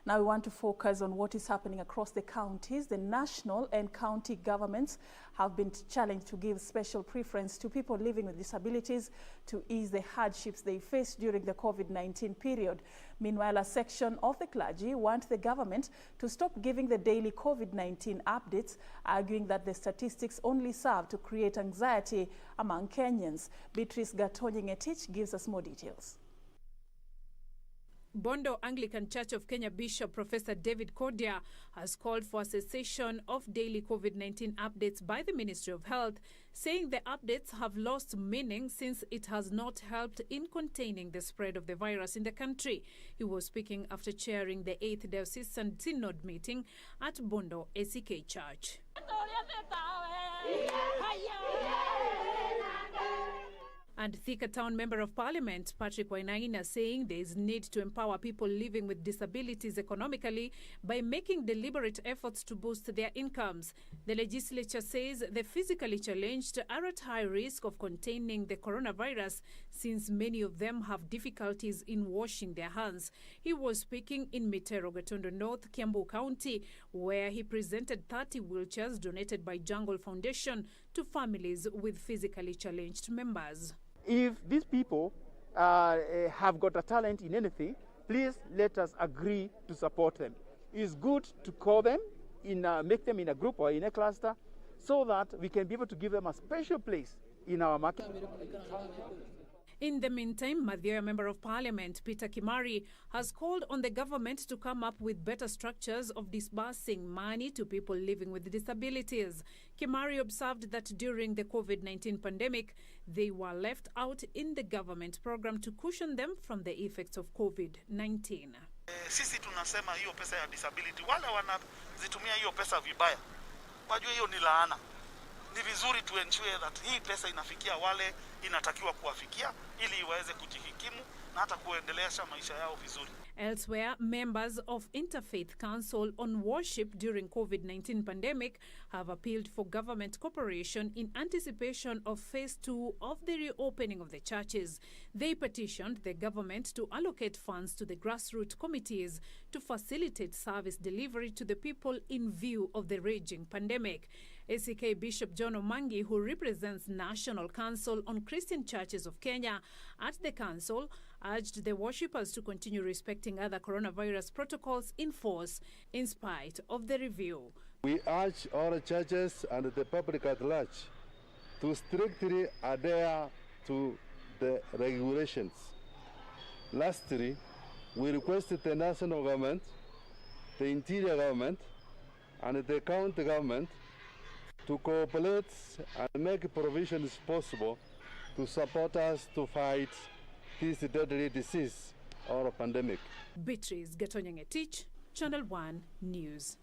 Now we want to focus on what is happening across the counties. The national and county governments have been challenged to give special preference to people living with disabilities to ease the hardships they face during the COVID-19 period. Meanwhile, a section of the clergy want the government to stop giving the daily COVID-19 updates, arguing that the statistics only serve to create anxiety among Kenyans. Beatrice Gatonyi-Ngetich gives us more details. Bondo Anglican Church of Kenya Bishop Professor David Kodia has called for a cessation of daily COVID-19 updates by the Ministry of Health, saying the updates have lost meaning since it has not helped in containing the spread of the virus in the country. He was speaking after chairing the 8th Diocesan Synod meeting at Bondo ACK Church. And Thika Town Member of Parliament Patrick Wainaina saying there is need to empower people living with disabilities economically by making deliberate efforts to boost their incomes. The legislature says the physically challenged are at high risk of containing the coronavirus since many of them have difficulties in washing their hands. He was speaking in Mitero Gatondo North, Kiambu County, where he presented 30 wheelchairs donated by Jungle Foundation to families with physically challenged members. If these people have got a talent in anything, please let us agree to support them. It's good to call them, make them in a group or in a cluster, so that we can be able to give them a special place in our market. In the meantime, Mathioya Member of Parliament Peter Kimari has called on the government to come up with better structures of disbursing money to people living with disabilities. Kimari observed that during the COVID-19 pandemic, they were left out in the government program to cushion them from the effects of COVID-19. Sisi tunasema hiyo pesa ya disability, wale wanazitumia hiyo pesa vibaya, wajua hiyo ni laana. Ni vizuri to ensure that hii pesa inafikia wale inatakiwa kuwafikia ili iweze kujihikimu na hata kuendelesha maisha yao vizuri. Elsewhere, members of Interfaith Council on Worship during COVID-19 pandemic have appealed for government cooperation in anticipation of phase 2 of the reopening of the churches. They petitioned the government to allocate funds to the grassroots committees to facilitate service delivery to the people in view of the raging pandemic. ACK Bishop John Omangi, who represents National Council on Christian Churches of Kenya at the council, urged the worshippers to continue respecting other coronavirus protocols in force in spite of the review. We urge all churches and the public at large to strictly adhere to the regulations. Lastly, we request the national government, the interior government, and the county government to cooperate and make provisions possible to support us to fight this deadly disease or pandemic. Beatrice Gatonyi-Ngetich, Channel 1 News.